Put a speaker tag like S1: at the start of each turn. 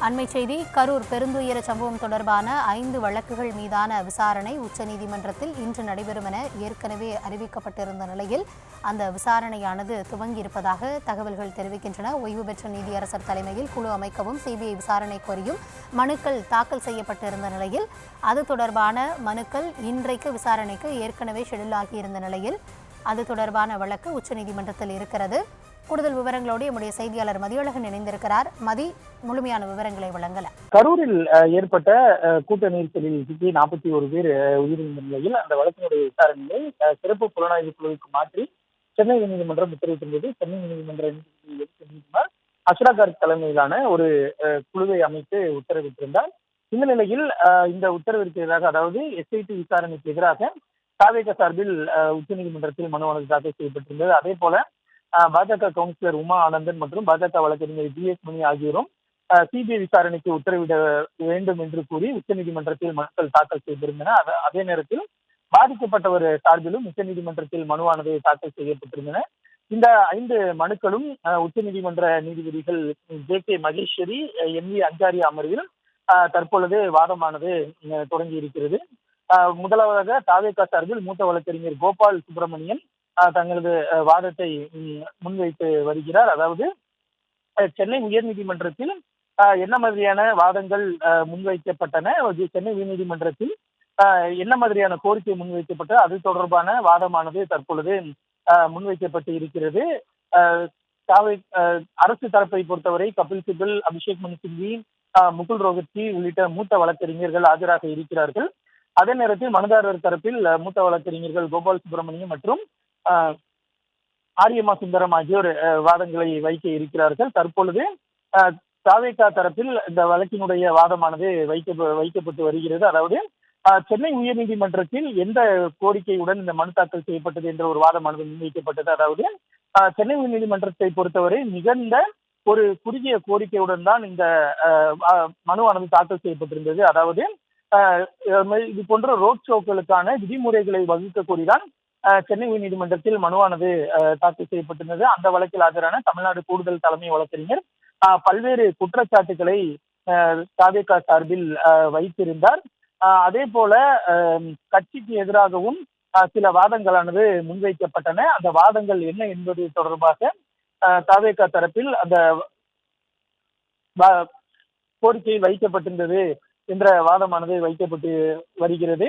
S1: அண்மை செய்தி கரூர் பெருந்துயர சம்பவம் தொடர்பான 5 வழக்குகள் மீதான விசாரணை உச்சநீதிமன்றத்தில் இன்று நடைபெறும் என ஏற்கனவே அறிவிக்கப்பட்டிருந்த நிலையில் அந்த விசாரணையானது துவங்கியிருப்பதாக தகவல்கள் தெரிவிக்கின்றன. ஓய்வு பெற்ற நீதியரசர் தலைமையில் குழு அமைக்கவும் சிபிஐ விசாரணை கோரியும் மனுக்கள் தாக்கல் செய்யப்பட்டிருந்த நிலையில் அது தொடர்பான மனுக்கள் இன்றைக்கு விசாரணைக்கு ஏற்கனவே ஷெட்யூல் ஆகியிருந்த நிலையில் அது தொடர்பான வழக்கு உச்சநீதிமன்றத்தில் இருக்கிறது. கூடுதல் விவரங்களோடு நம்முடைய செய்தியாளர் மதியழகன் இணைந்திருக்கிறார். மதி, முழுமையான விவரங்களை வழங்கல.
S2: கரூரில் ஏற்பட்ட கூட்ட நெரிசலில் சிக்கி 41 பேர் உயிரிழந்த நிலையில் அந்த வழக்கினுடைய விசாரணையை சிறப்பு புலனாய்வு குழுவுக்கு மாற்றி சென்னை உயர்நீதிமன்றம் உத்தரவிட்டிருந்தது. சென்னை உயர்நீதிமன்ற நீதிபதி அஷ்ரகார் தலைமையிலான ஒரு குழுவை அமைத்து உத்தரவிட்டிருந்தார். இந்த நிலையில் இந்த உத்தரவிற்கு எதிராக, அதாவது எஸ்ஐடி விசாரணைக்கு எதிராக தாவேக சார்பில் உச்சநீதிமன்றத்தில் மனுவானது தாக்கல் செய்யப்பட்டிருந்தது. அதே போல பாஜக கவுன்சிலர் உமா ஆனந்தன் மற்றும் பாஜக வழக்கறிஞர் GS மணி ஆகியோரும் சிபிஐ விசாரணைக்கு உத்தரவிட வேண்டும் என்று கூறி உச்சநீதிமன்றத்தில் மனுக்கள் தாக்கல் செய்திருந்தன. அதே நேரத்தில் பாதிக்கப்பட்டவர் சார்பிலும் உச்சநீதிமன்றத்தில் மனுவானது தாக்கல் செய்யப்பட்டிருந்தன. இந்த 5 மனுக்களும் உச்சநீதிமன்ற நீதிபதிகள் JK மகேஸ்வரி, MV அன்சாரி அமர்வில் தற்பொழுது வாதமானது தொடங்கி இருக்கிறது. முதலாவதாக தாவேகா சார்பில் மூத்த வழக்கறிஞர் கோபால் சுப்பிரமணியன் தங்களது வாதத்தை முன்வைத்து வருகிறார். அதாவது சென்னை உயர்நீதிமன்றத்தில் என்ன மாதிரியான வாதங்கள் முன்வைக்கப்பட்டன, சென்னை உயர்நீதிமன்றத்தில் என்ன மாதிரியான கோரிக்கை முன்வைக்கப்பட்டது, அது தொடர்பான வாதமானது தற்பொழுது முன்வைக்கப்பட்டு இருக்கிறது. அரசு தரப்பை பொறுத்தவரை கபில் சிபல், அபிஷேக் மனு சிங்வி, முகுல் ரோஹத்கி உள்ளிட்ட மூத்த வழக்கறிஞர்கள் ஆஜராக இருக்கிறார்கள். அதே நேரத்தில் மனுதாரர் தரப்பில் மூத்த வழக்கறிஞர்கள் கோபால் சுப்பிரமணியம் மற்றும் ஆரியமா சுந்தரம் ஆகியோர் வாதங்களை வைக்க இருக்கிறார்கள். தற்பொழுது தாவேகா தரப்பில் இந்த வழக்கினுடைய வாதமானது வைக்கப்பட்டு வருகிறது. அதாவது சென்னை உயர்நீதிமன்றத்தில் எந்த கோரிக்கையுடன் இந்த மனு தாக்கல் செய்யப்பட்டது என்ற ஒரு வாதமானது முன்வைக்கப்பட்டது. அதாவது சென்னை உயர்நீதிமன்றத்தை பொறுத்தவரை மிகுந்த ஒரு குறுகிய கோரிக்கையுடன் தான் இந்த மனுவானது தாக்கல் செய்யப்பட்டிருந்தது. அதாவது இது போன்ற ரோட் ஷோக்களுக்கான விதிமுறைகளை வகுக்க கோரிதான் சென்னை உயர்நீதிமன்றத்தில் மனுவானது தாக்கல் செய்யப்பட்டிருந்தது. அந்த வழக்கில் ஆஜரான தமிழ்நாடு கூடுதல் தலைமை வழக்கறிஞர் பல்வேறு குற்றச்சாட்டுகளை தாவேகா சார்பில் வைத்திருந்தார். அதே போல கட்சிக்கு எதிராகவும் சில வாதங்களானது முன்வைக்கப்பட்டன. அந்த வாதங்கள் என்ன என்பது தொடர்பாக தாவேகா தரப்பில் அந்த கோரிக்கை வைக்கப்பட்டிருந்தது என்ற வாதமானது வைக்கப்பட்டு வருகிறது.